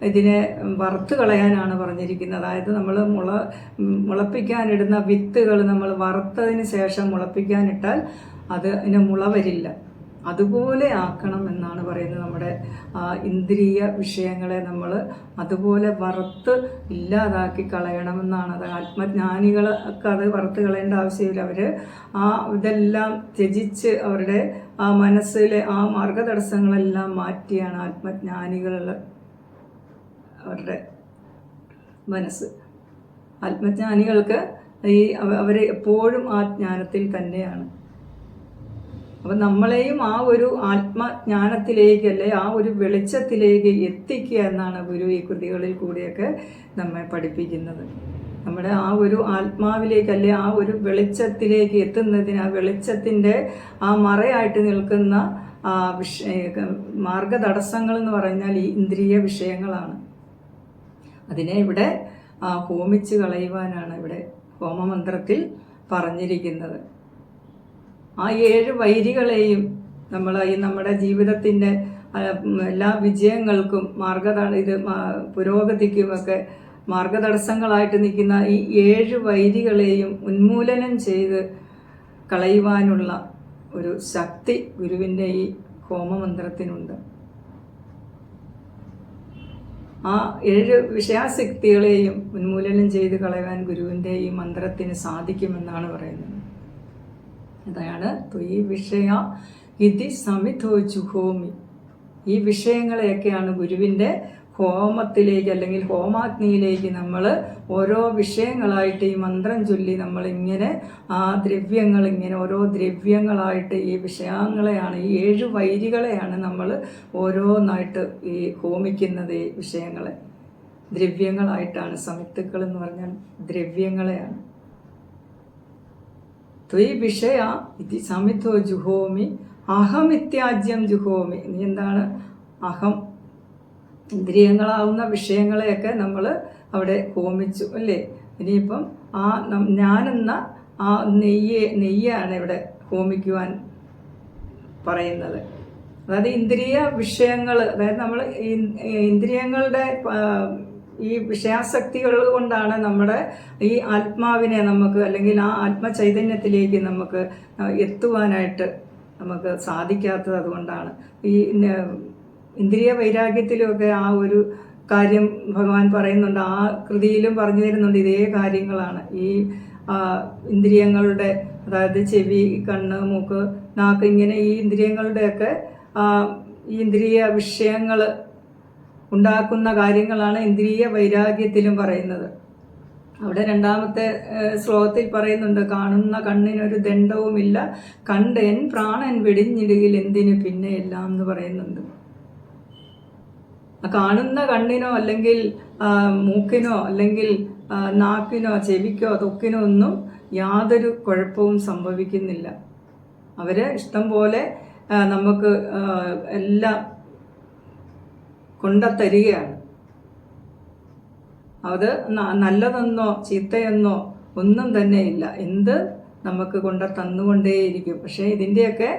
ഇതിനെ വറുത്ത് കളയാനാണ് പറഞ്ഞിരിക്കുന്നത്. അതായത് നമ്മൾ മുളപ്പിക്കാനിടുന്ന വിത്തുകൾ നമ്മൾ വറുത്തതിന് ശേഷം മുളപ്പിക്കാനിട്ടാൽ അതിന് മുള വരില്ല. അതുപോലെ ആക്കണം എന്നാണ് പറയുന്നത്. നമ്മുടെ ഇന്ദ്രിയ വിഷയങ്ങളെ നമ്മൾ അതുപോലെ വറുത്ത് ഇല്ലാതാക്കി കളയണമെന്നാണ്. അത് ആത്മജ്ഞാനികളൊക്കെ അത് വറുത്ത് കളയേണ്ട ആവശ്യമില്ല. അവർ ഇതെല്ലാം ത്യജിച്ച് അവരുടെ മനസ്സിലെ മാർഗതടസ്സങ്ങളെല്ലാം മാറ്റിയാണ് അവരുടെ മനസ്സ്. ആത്മജ്ഞാനികൾക്ക് അവർ എപ്പോഴും ആ ജ്ഞാനത്തിൽ തന്നെയാണ്. അപ്പം നമ്മളെയും ആ ഒരു ആത്മജ്ഞാനത്തിലേക്ക് ആ ഒരു വെളിച്ചത്തിലേക്ക് എത്തിക്കുക എന്നാണ് ഗുരു ഈ കൃതികളിൽ കൂടിയൊക്കെ നമ്മെ പഠിപ്പിക്കുന്നത്. നമ്മുടെ ആ ഒരു ആത്മാവിലേക്ക് ആ ഒരു വെളിച്ചത്തിലേക്ക് എത്തുന്നതിന് ആ വെളിച്ചത്തിൻ്റെ ആ മറയായിട്ട് നിൽക്കുന്ന മാർഗതടസ്സങ്ങൾ എന്ന് പറഞ്ഞാൽ ഈ ഇന്ദ്രിയ വിഷയങ്ങളാണ്. അതിനെ ഇവിടെ ഹോമിച്ച് കളയുവാനാണ് ഇവിടെ ഹോമമന്ത്രത്തിൽ പറഞ്ഞിരിക്കുന്നത്. ആ 7 വൈരികളെയും നമ്മുടെ ജീവിതത്തിൻ്റെ എല്ലാ വിജയങ്ങൾക്കും പുരോഗതിക്കുമൊക്കെ മാർഗതടസ്സങ്ങളായിട്ട് നിൽക്കുന്ന ഈ 7 വൈരികളെയും ഉന്മൂലനം ചെയ്ത് കളയുവാനുള്ള ഒരു ശക്തി ഗുരുവിൻ്റെ ഈ ഹോമമന്ത്രത്തിനുണ്ട്. ആ 7 വിഷയാസക്തികളെയും ഉന്മൂലനം ചെയ്ത് കളയാൻ ഗുരുവിൻ്റെ ഈ മന്ത്രത്തിന് സാധിക്കുമെന്നാണ് പറയുന്നത്. അതാണ് ത്വയി വിഷയ ഇതി സമിധോ ജുഹോമി. ഈ വിഷയങ്ങളെയൊക്കെയാണ് ഗുരുവിൻ്റെ ഹോമത്തിലേക്ക് അല്ലെങ്കിൽ ഹോമാഗ്നിയിലേക്ക് നമ്മൾ ഓരോ വിഷയങ്ങളായിട്ട് ഈ മന്ത്രം ചൊല്ലി നമ്മളിങ്ങനെ ഓരോ ദ്രവ്യങ്ങളായിട്ട് ഈ വിഷയങ്ങളെയാണ് ഈ 7 വൈരികളെയാണ് നമ്മൾ ഓരോന്നായിട്ട് ഈ ഹോമിക്കുന്നത്. ഈ വിഷയങ്ങളെ ദ്രവ്യങ്ങളായിട്ടാണ്. സമിത്തുക്കൾ എന്ന് പറഞ്ഞാൽ ദ്രവ്യങ്ങളെയാണ്. ത്വയി വിഷയ ഇതി സമിധോ ജുഹോമി അഹമിത്യാജ്യം ജുഹോമി. ഇനി എന്താണ് അഹം? ഇന്ദ്രിയങ്ങളാവുന്ന വിഷയങ്ങളെയൊക്കെ നമ്മൾ അവിടെ ഹോമിച്ചു അല്ലേ. ഇനിയിപ്പം ഞാനെന്ന ആ നെയ്യാണ് ഇവിടെ ഹോമിക്കുവാൻ പറയുന്നത്. അതായത് ഇന്ദ്രിയ വിഷയങ്ങൾ, അതായത് നമ്മൾ ഇന്ദ്രിയങ്ങളുടെ ഈ വിഷയാസക്തികൾ കൊണ്ടാണ് നമ്മുടെ ഈ ആത്മാവിനെ നമുക്ക് അല്ലെങ്കിൽ ആ ആത്മചൈതന്യത്തിലേക്ക് നമുക്ക് എത്തുവാനായിട്ട് നമുക്ക് സാധിക്കാത്തത്. അതുകൊണ്ടാണ് ഈ ഇന്ദ്രിയ വൈരാഗ്യത്തിലുമൊക്കെ ആ ഒരു കാര്യം ഭഗവാൻ പറയുന്നുണ്ട്. ആ കൃതിയിലും പറഞ്ഞു തരുന്നുണ്ട്. ഇതേ കാര്യങ്ങളാണ് ഈ ഇന്ദ്രിയങ്ങളുടെ, അതായത് ചെവി, കണ്ണ്, മൂക്ക്, നാക്ക്, ഇങ്ങനെ ഈ ഇന്ദ്രിയങ്ങളുടെയൊക്കെ ഈ ഇന്ദ്രിയ വിഷയങ്ങൾ ഉണ്ടാക്കുന്ന കാര്യങ്ങളാണ് ഇന്ദ്രിയ വൈരാഗ്യത്തിലും പറയുന്നത്. അവിടെ 2ാമത്തെ ശ്ലോകത്തിൽ പറയുന്നുണ്ട്, കാണുന്ന കണ്ണിനൊരു ദണ്ഡവുമില്ല, കണ്ടൻ പ്രാണൻ വെടിഞ്ഞിടുകിൽ എന്തിനു പിന്നെ എല്ലാം എന്ന് പറയുന്നുണ്ട്. കാണുന്ന കണ്ണിനോ അല്ലെങ്കിൽ മൂക്കിനോ അല്ലെങ്കിൽ നാക്കിനോ ചെവിക്കോ തൊക്കിനോ ഒന്നും യാതൊരു കുഴപ്പവും സംഭവിക്കുന്നില്ല. അവർ ഇഷ്ടം പോലെ നമുക്ക് എല്ലാം കൊണ്ടുതരികയാണ്. അത് നല്ലതെന്നോ ചീത്തയെന്നോ ഒന്നും തന്നെ ഇല്ല, എന്ത് നമുക്ക് തന്നുകൊണ്ടേയിരിക്കും. പക്ഷേ ഇതിൻ്റെയൊക്കെ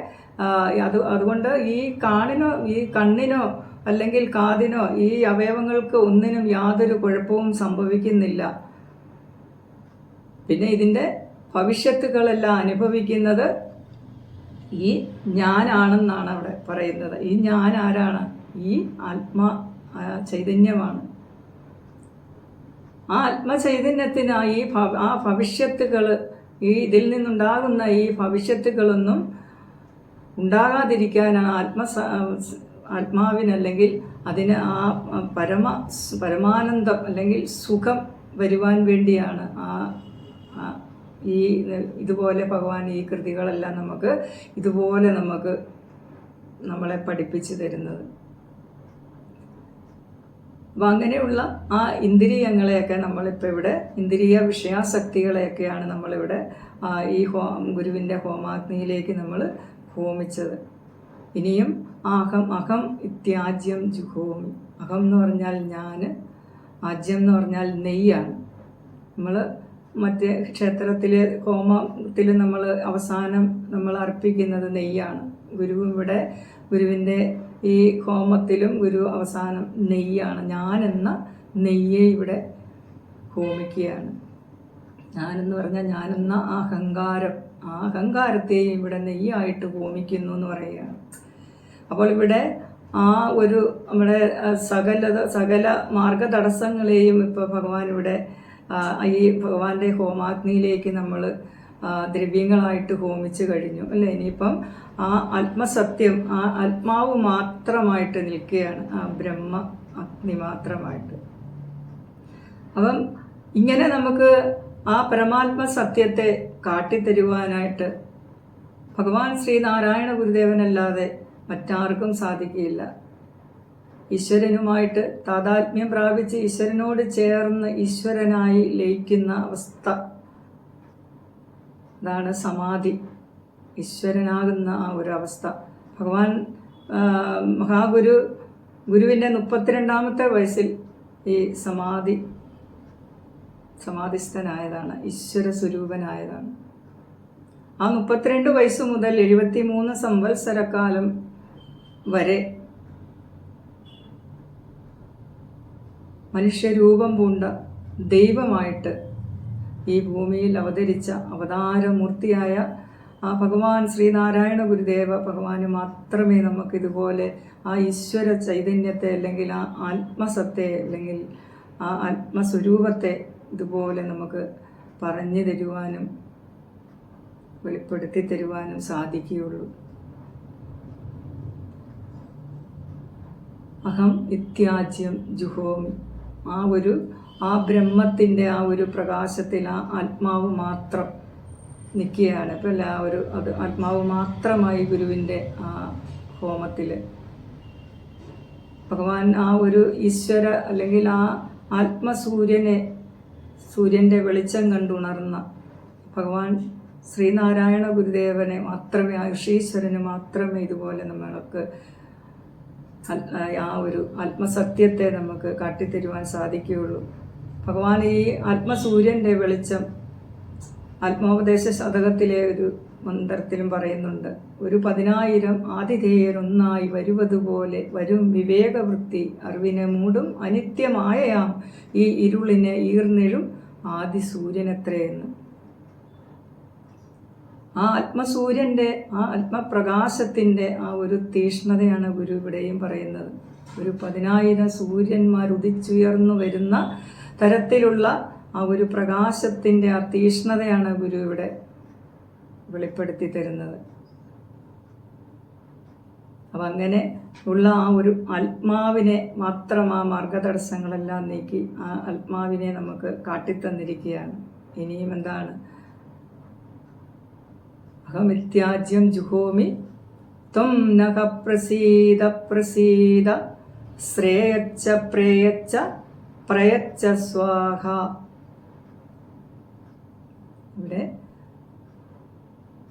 അതുകൊണ്ട് ഈ കണ്ണിനോ അല്ലെങ്കിൽ കാതിനോ ഈ അവയവങ്ങൾക്ക് ഒന്നിനും യാതൊരു കുഴപ്പവും സംഭവിക്കുന്നില്ല. പിന്നെ ഇതിൻ്റെ ഭവിഷ്യത്തുകളെല്ലാം അനുഭവിക്കുന്നത് ഈ ഞാനാണെന്നാണ് അവിടെ പറയുന്നത്. ഈ ഞാൻ ആരാണ്? ഈ ചൈതന്യമാണ്. ആ ആത്മചൈതന്യത്തിന് ആ ഭവിഷ്യത്തുകൾ, ഇതിൽ നിന്നുണ്ടാകുന്ന ഈ ഭവിഷ്യത്തുകളൊന്നും ഉണ്ടാകാതിരിക്കാനാണ് ആത്മാവിനല്ലെങ്കിൽ അതിന് ആ പരമാനന്ദം അല്ലെങ്കിൽ സുഖം വരുവാൻ വേണ്ടിയാണ് ഇതുപോലെ ഭഗവാൻ ഈ കൃതികളെല്ലാം ഇതുപോലെ നമ്മളെ പഠിപ്പിച്ചു തരുന്നത്. അപ്പം അങ്ങനെയുള്ള ആ ഇന്ദ്രിയങ്ങളെയൊക്കെ നമ്മളിപ്പോൾ ഇവിടെ, ഇന്ദ്രിയ വിഷയാസക്തികളെയൊക്കെയാണ് നമ്മളിവിടെ ഈ ഗുരുവിൻ്റെ ഹോമാഗ്നിയിലേക്ക് നമ്മൾ ഹോമിച്ചത്. ഇനിയും അഹം ഇത്യാജ്യം ജുഹോമി. അഹം എന്ന് പറഞ്ഞാൽ ഞാൻ, ആജ്യം എന്ന് പറഞ്ഞാൽ നെയ്യാണ്. നമ്മൾ മറ്റേ ക്ഷേത്രത്തിലെ ഹോമത്തിൽ അവസാനം നമ്മൾ അർപ്പിക്കുന്നത് നെയ്യാണ്. ഗുരുവിൻ്റെ ഈ ഹോമത്തിലും ഗുരു അവസാനം നെയ്യാണ്. ഞാനെന്ന നെയ്യെ ഇവിടെ ഹോമിക്കുകയാണ്. ഞാനെന്ന് പറഞ്ഞാൽ ഞാനെന്ന അഹങ്കാരം, ആ അഹങ്കാരത്തെയും ഇവിടെ നെയ്യായിട്ട് ഹോമിക്കുന്നു എന്ന് പറയുകയാണ്. അപ്പോൾ ഇവിടെ നമ്മുടെ സകല മാർഗതടസ്സങ്ങളെയും ഇപ്പോൾ ഭഗവാൻ ഇവിടെ ഈ ഭഗവാന്റെ ഹോമാഗ്നിയിലേക്ക് നമ്മൾ ദ്രവ്യങ്ങളായിട്ട് ഹോമിച്ചു കഴിഞ്ഞു അല്ലേ. ഇനിയിപ്പം ആ ആത്മസത്യം, ആ ആത്മാവ് മാത്രമായിട്ട് നിൽക്കുകയാണ്, ആ ബ്രഹ്മ അഗ്നി മാത്രമായിട്ട്. അപ്പം ഇങ്ങനെ നമുക്ക് ആ പരമാത്മ സത്യത്തെ കാട്ടിത്തരുവാനായിട്ട് ഭഗവാൻ ശ്രീനാരായണ ഗുരുദേവനല്ലാതെ മറ്റാർക്കും സാധിക്കുകയില്ല. ഈശ്വരനുമായിട്ട് താതാത്മ്യം പ്രാപിച്ച് ഈശ്വരനോട് ചേർന്ന് ഈശ്വരനായി ലയിക്കുന്ന അവസ്ഥ, അതാണ് സമാധി. ഈശ്വരനാകുന്ന ആ ഒരു അവസ്ഥ ഭഗവാൻ ഗുരുവിൻ്റെ 32ാമത്തെ വയസ്സിൽ ഈ സമാധിസ്ഥനായതാണ്, ഈശ്വര സ്വരൂപനായതാണ്. ആ 32 വയസ്സ് മുതൽ 73 സംവത്സരക്കാലം വരെ മനുഷ്യരൂപം പൂണ്ട ദൈവമായിട്ട് ഈ ഭൂമിയിൽ അവതരിച്ച അവതാരമൂർത്തിയായ ആ ഭഗവാൻ ശ്രീനാരായണ ഗുരുദേവ ഭഗവാന് മാത്രമേ നമുക്കിതുപോലെ ആ ഈശ്വര ചൈതന്യത്തെ അല്ലെങ്കിൽ ആ ആത്മസത്തെ അല്ലെങ്കിൽ ആ ആത്മസ്വരൂപത്തെ ഇതുപോലെ നമുക്ക് പറഞ്ഞു തരുവാനും വെളിപ്പെടുത്തി തരുവാനും സാധിക്കുകയുള്ളൂ. അഹം ഇത്യാജ്യം ജുഹോമി. ആ ബ്രഹ്മത്തിൻ്റെ ആ ഒരു പ്രകാശത്തിൽ ആ ആത്മാവ് മാത്രം നിൽക്കുകയാണ്. ഇപ്പം അത് ആത്മാവ് മാത്രമായി ഗുരുവിൻ്റെ ആ ഹോമത്തിൽ ഭഗവാൻ ആ ഒരു ഈശ്വര അല്ലെങ്കിൽ ആ സൂര്യൻ്റെ വെളിച്ചം കണ്ടുണർന്ന ഭഗവാൻ ശ്രീനാരായണ ഗുരുദേവനെ മാത്രമേ, ആ ഋഷീശ്വരന് മാത്രമേ ഇതുപോലെ നമ്മൾക്ക് ആ ഒരു ആത്മസത്യത്തെ നമുക്ക് കാട്ടിത്തരുവാൻ സാധിക്കുകയുള്ളൂ. ഭഗവാൻ ഈ ആത്മസൂര്യൻ്റെ വെളിച്ചം ആത്മോപദേശ ശതകത്തിലെ ഒരു മന്ത്രത്തിലും പറയുന്നുണ്ട്. ഒരു 10,000 ആതിഥേയരൊന്നായി വരുവതുപോലെ വരും വിവേകവൃത്തി അറിവിനെ മൂടും അനിത്യമായയാം ഈ ഇരുളിനെ ഈർന്നെഴും ആദിസൂര്യനെത്രയെന്ന്. ആ ആത്മസൂര്യൻ്റെ ആ ആത്മപ്രകാശത്തിൻ്റെ ആ ഒരു തീഷ്ണതയാണ് ഗുരു ഇവിടെയും പറയുന്നത്. ഒരു 10,000 സൂര്യന്മാർ ഉദിച്ചുയർന്നു വരുന്ന തരത്തിലുള്ള ആ ഒരു പ്രകാശത്തിൻ്റെ ആ തീഷ്ണതയാണ് ഗുരു ഇവിടെ വെളിപ്പെടുത്തി തരുന്നത്. അപ്പം അങ്ങനെ ഉള്ള ആ ഒരു ആത്മാവിനെ മാത്രം, ആ മാർഗതടസ്സങ്ങളെല്ലാം നീക്കി ആ ആത്മാവിനെ നമുക്ക് കാട്ടിത്തന്നിരിക്കുകയാണ്. ഇനിയും എന്താണ്? അഹമിത്യാജ്യം ജുഹോമി ത്വം നഖ പ്രസീദ ശ്രേയച്ച പ്രേയച്ച പ്രയച്ച സ്വാഹ. ഇവിടെ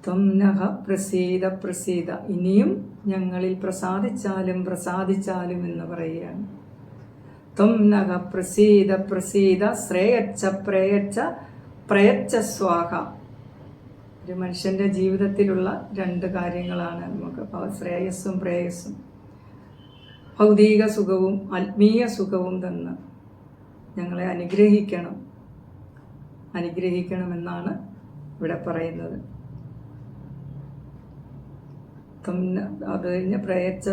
ത്വം നഃ പ്രസീദ പ്രസീദ, ഇനിയും ഞങ്ങളിൽ പ്രസാദിച്ചാലും എന്ന് പറയുകയാണ്. ത്വം നഃ പ്രസീദ പ്രസീദ പ്രയച്ഛ സ്വാഹ. ഒരു മനുഷ്യൻ്റെ ജീവിതത്തിലുള്ള രണ്ട് കാര്യങ്ങളാണ് നമുക്ക് ശ്രേയസ്സും പ്രേയസ്സും. ഭൗതിക സുഖവും ആത്മീയ സുഖവും തന്ന് ഞങ്ങളെ അനുഗ്രഹിക്കണമെന്നാണ് ഇവിടെ പറയുന്നത്. അത് കഴിഞ്ഞ് പ്രയച്ഛ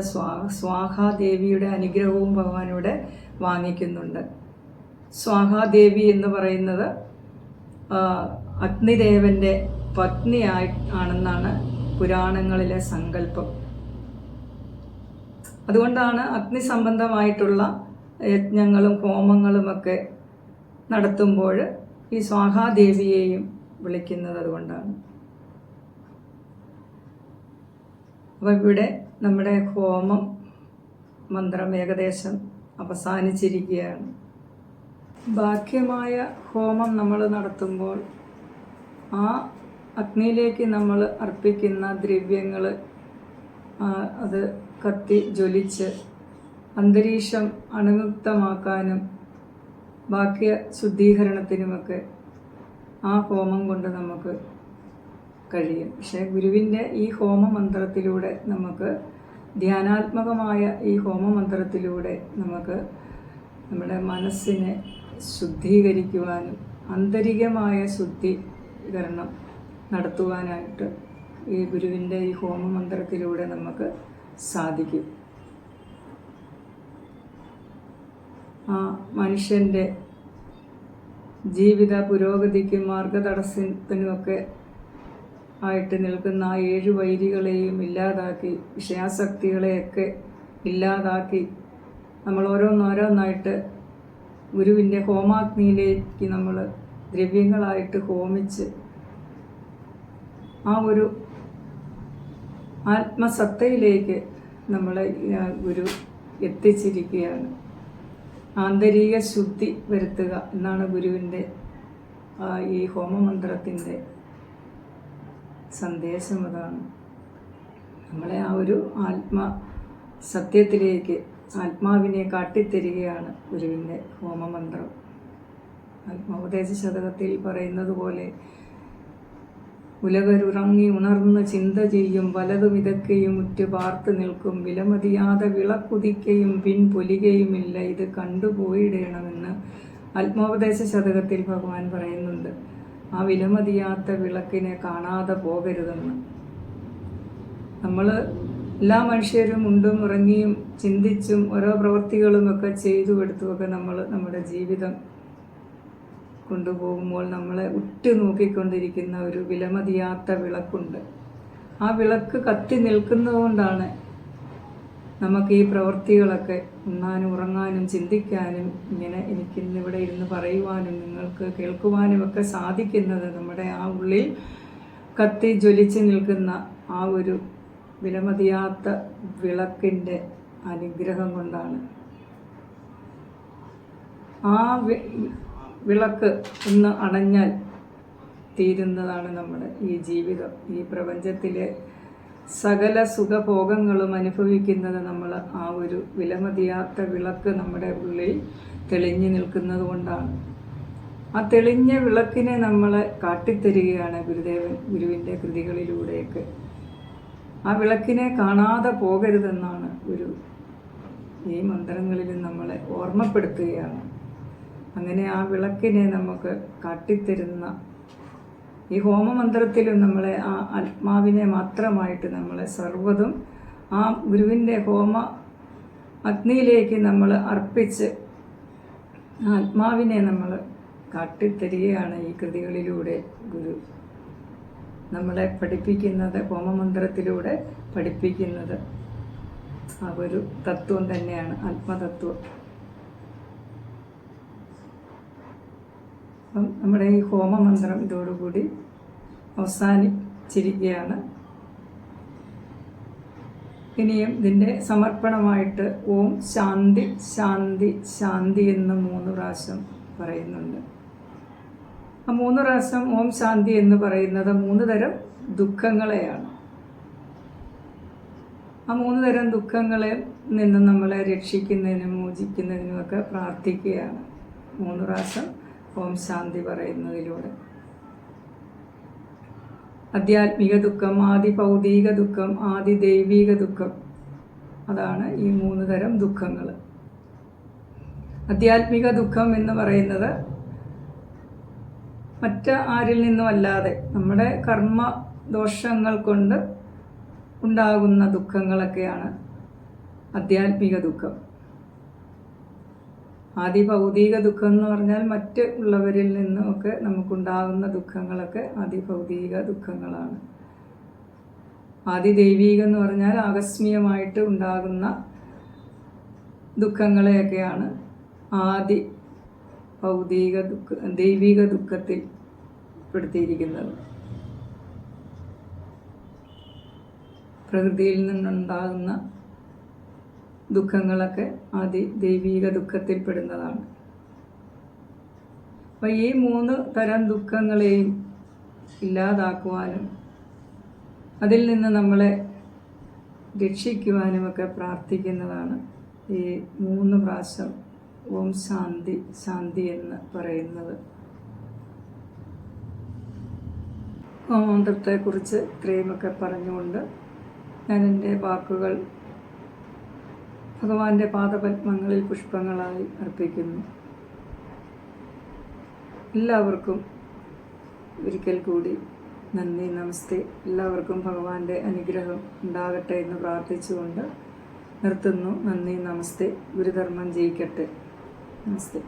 സ്വാഹാദേവിയുടെ അനുഗ്രഹവും ഭഗവാനിവിടെ വാങ്ങിക്കുന്നുണ്ട്. സ്വാഹാദേവി എന്ന് പറയുന്നത് അഗ്നിദേവന്റെ ആണെന്നാണ് പുരാണങ്ങളിലെ സങ്കല്പം. അതുകൊണ്ടാണ് അഗ്നി സംബന്ധമായിട്ടുള്ള യജ്ഞങ്ങളും ഹോമങ്ങളുമൊക്കെ നടത്തുമ്പോൾ ഈ സ്വാഹാദേവിയെയും വിളിക്കുന്നത് അതുകൊണ്ടാണ്. അപ്പോൾ ഇവിടെ നമ്മുടെ ഹോമം മന്ത്രം ഏകദേശം അവസാനിച്ചിരിക്കുകയാണ്. ബാഹ്യമായ ഹോമം നമ്മൾ നടത്തുമ്പോൾ ആ അഗ്നിയിലേക്ക് നമ്മൾ അർപ്പിക്കുന്ന ദ്രവ്യങ്ങൾ അത് കത്തി ജ്വലിച്ച് അന്തരീക്ഷം അണുമുക്തമാക്കാനും ബാഹ്യ ശുദ്ധീകരണത്തിനുമൊക്കെ ആ ഹോമം കൊണ്ട് നമുക്ക് കഴിയും. പക്ഷേ ഗുരുവിൻ്റെ ഈ ഹോമമന്ത്രത്തിലൂടെ നമുക്ക് ധ്യാനാത്മകമായ ഈ ഹോമമന്ത്രത്തിലൂടെ നമുക്ക് നമ്മുടെ മനസ്സിനെ ശുദ്ധീകരിക്കുവാനും ആന്തരികമായ ശുദ്ധീകരണം നടത്തുവാനായിട്ട് ഈ ഗുരുവിൻ്റെ ഈ ഹോമമന്ത്രത്തിലൂടെ നമുക്ക് സാധിക്കും. ആ മനുഷ്യൻ്റെ ജീവിത പുരോഗതിക്കും മാർഗതടസ്സത്തിനുമൊക്കെ ആയിട്ട് നിൽക്കുന്ന ആ 7 വൈരികളെയും ഇല്ലാതാക്കി, വിഷയാസക്തികളെയൊക്കെ ഇല്ലാതാക്കി നമ്മൾ ഓരോന്നോരോന്നായിട്ട് ഗുരുവിൻ്റെ ഹോമാഗ്നിയിലേക്ക് നമ്മൾ ദ്രവ്യങ്ങളായിട്ട് ഹോമിച്ച് ആ ഒരു ആത്മസത്തയിലേക്ക് നമ്മളെ ഗുരു എത്തിച്ചിരിക്കുകയാണ്. ആന്തരിക ശുദ്ധി വരുത്തുക എന്നാണ് ഗുരുവിൻ്റെ ഈ ഹോമമന്ത്രത്തിൻ്റെ സന്ദേശം. അതാണ് നമ്മളെ ആ ഒരു സത്യത്തിലേക്ക് ആത്മാവിനെ കാട്ടിത്തരികയാണ് ഗുരുവിൻ്റെ ഹോമമന്ത്രം. ആത്മോപദേശ ശതകത്തിൽ പറയുന്നത് പോലെ ഉലകരുറങ്ങി ഉണർന്ന് ചിന്ത ചെയ്യും, വലതും ഇതൊക്കെയും ഉറ്റു പാർത്ത് നിൽക്കും, വിലമതിയാതെ വിളക്കുതിക്കയും പിൻപൊലികയുമില്ല, ഇത് കണ്ടുപോയിടണമെന്ന് ആത്മോപദേശ ശതകത്തിൽ ഭഗവാൻ പറയുന്നുണ്ട്. ആ വിലമതിയാത്ത വിളക്കിനെ കാണാതെ പോകരുതെന്ന്. നമ്മൾ എല്ലാ മനുഷ്യരും ഉണ്ടും ഉറങ്ങിയും ചിന്തിച്ചും ഓരോ പ്രവൃത്തികളുമൊക്കെ ചെയ്തു എടുത്തുമൊക്കെ നമ്മൾ നമ്മുടെ ജീവിതം കൊണ്ടുപോകുമ്പോൾ നമ്മളെ ഉറ്റുനോക്കിക്കൊണ്ടിരിക്കുന്ന ഒരു വിലമതിയാത്ത വിളക്കുണ്ട്. ആ വിളക്ക് കത്തി നിൽക്കുന്നതുകൊണ്ടാണ് നമുക്ക് ഈ പ്രവൃത്തികളൊക്കെ ഉണ്ണാനും ഉറങ്ങാനും ചിന്തിക്കാനും ഇങ്ങനെ എനിക്കിന്നിവിടെ ഇരുന്ന് പറയുവാനും നിങ്ങൾക്ക് കേൾക്കുവാനും ഒക്കെ സാധിക്കുന്നത്. നമ്മുടെ ആ ഉള്ളിൽ കത്തി ജ്വലിച്ച് നിൽക്കുന്ന ആ ഒരു വിലമതിയാത്ത വിളക്കിൻ്റെ അനുഗ്രഹം കൊണ്ടാണ്. ആ വിളക്ക് ഒന്ന് അണഞ്ഞാൽ തീരുന്നതാണ് നമ്മുടെ ഈ ജീവിതം. ഈ പ്രപഞ്ചത്തിലെ സകല സുഖഭോഗങ്ങളും അനുഭവിക്കുന്നത് നമ്മൾ ആ ഒരു വിലമതിയാത്ത വിളക്ക് നമ്മുടെ ഉള്ളിൽ തെളിഞ്ഞു നിൽക്കുന്നത് കൊണ്ടാണ്. ആ തെളിഞ്ഞ വിളക്കിനെ നമ്മളെ കാട്ടിത്തരികയാണ് ഗുരുവിൻ്റെ കൃതികളിലൂടെയൊക്കെ. ആ വിളക്കിനെ കാണാതെ പോകരുതെന്നാണ് ഗുരു ഈ മന്ത്രങ്ങളിൽ നമ്മളെ ഓർമ്മപ്പെടുത്തുകയാണ്. അങ്ങനെ ആ വിളക്കിനെ നമുക്ക് കാട്ടിത്തരുന്ന ഈ ഹോമമന്ത്രത്തിലും നമ്മളെ ആ ആത്മാവിനെ മാത്രമായിട്ട് നമ്മളെ സർവ്വതും ആ ഗുരുവിൻ്റെ ഹോമ അഗ്നിയിലേക്ക് നമ്മൾ അർപ്പിച്ച് ആത്മാവിനെ നമ്മൾ കാട്ടിത്തരികയാണ് ഈ കൃതികളിലൂടെ ഗുരു നമ്മളെ പഠിപ്പിക്കുന്നത്. ഹോമമന്ത്രത്തിലൂടെ പഠിപ്പിക്കുന്നത് ആ ഒരു തത്വം തന്നെയാണ്, ആത്മതത്വം. അപ്പം നമ്മുടെ ഈ ഹോമമന്ത്രം ഇതോടുകൂടി അവസാനിച്ചിരിക്കുകയാണ്. ഇനിയും ഇതിൻ്റെ സമർപ്പണമായിട്ട് ഓം ശാന്തി ശാന്തി ശാന്തി എന്ന് 3 പ്രാവശ്യം പറയുന്നുണ്ട്. ആ 3 പ്രാവശ്യം ഓം ശാന്തി എന്ന് പറയുന്നത് 3 തരം ദുഃഖങ്ങളെയാണ്. ആ 3 തരം ദുഃഖങ്ങളിൽ നിന്ന് നമ്മളെ രക്ഷിക്കുന്നതിനും മോചിക്കുന്നതിനുമൊക്കെ പ്രാർത്ഥിക്കുകയാണ് 3 പ്രാവശ്യം ഓം ശാന്തി പറയുന്നതിലൂടെ. ആധ്യാത്മിക ദുഃഖം, ആദി ഭൗതിക ദുഃഖം, ആദി ദൈവിക ദുഃഖം, അതാണ് ഈ 3 തരം ദുഃഖങ്ങൾ. ആധ്യാത്മിക ദുഃഖം എന്ന് പറയുന്നത് മറ്റ് ആരിൽ നിന്നുമല്ലാതെ നമ്മുടെ കർമ്മ ദോഷങ്ങൾ കൊണ്ട് ഉണ്ടാകുന്ന ദുഃഖങ്ങളൊക്കെയാണ് ആധ്യാത്മിക ദുഃഖം. ആദി ഭൗതിക ദുഃഖം എന്ന് പറഞ്ഞാൽ മറ്റ് ഉള്ളവരിൽ നിന്നുമൊക്കെ നമുക്കുണ്ടാകുന്ന ദുഃഖങ്ങളൊക്കെ ആദി ഭൗതിക ദുഃഖങ്ങളാണ്. ആദി ദൈവികം എന്ന് പറഞ്ഞാൽ ആകസ്മികമായിട്ട് ഉണ്ടാകുന്ന ദുഃഖങ്ങളെയൊക്കെയാണ് ആദി ഭൗതിക ദൈവിക ദുഃഖത്തിൽ പെടുത്തിയിരിക്കുന്നത്. പ്രകൃതിയിൽ നിന്നുണ്ടാകുന്ന ദുഃഖങ്ങളൊക്കെ ആദി ദൈവിക ദുഃഖത്തിൽ പെടുന്നതാണ്. അപ്പം ഈ 3 തരം ദുഃഖങ്ങളെയും ഇല്ലാതാക്കുവാനും അതിൽ നിന്ന് നമ്മളെ രക്ഷിക്കുവാനുമൊക്കെ പ്രാർത്ഥിക്കുന്നതാണ് ഈ 3 പ്രാവശ്യം ഓം ശാന്തി ശാന്തി എന്ന് പറയുന്നത്. ഓമന്ത്രത്തെക്കുറിച്ച് ഇത്രയുമൊക്കെ പറഞ്ഞുകൊണ്ട് ഞാൻ എൻ്റെ വാക്കുകൾ ഭഗവാന്റെ പാദപത്മങ്ങളിൽ പുഷ്പങ്ങളായി അർപ്പിക്കുന്നു. എല്ലാവർക്കും ഒരിക്കൽ കൂടി നന്ദി, നമസ്തേ. എല്ലാവർക്കും ഭഗവാന്റെ അനുഗ്രഹം ഉണ്ടാകട്ടെ എന്ന് പ്രാർത്ഥിച്ചുകൊണ്ട് നിർത്തുന്നു. നന്ദി, നമസ്തേ. ഗുരുധർമ്മം ജയിക്കട്ടെ. നമസ്തേ.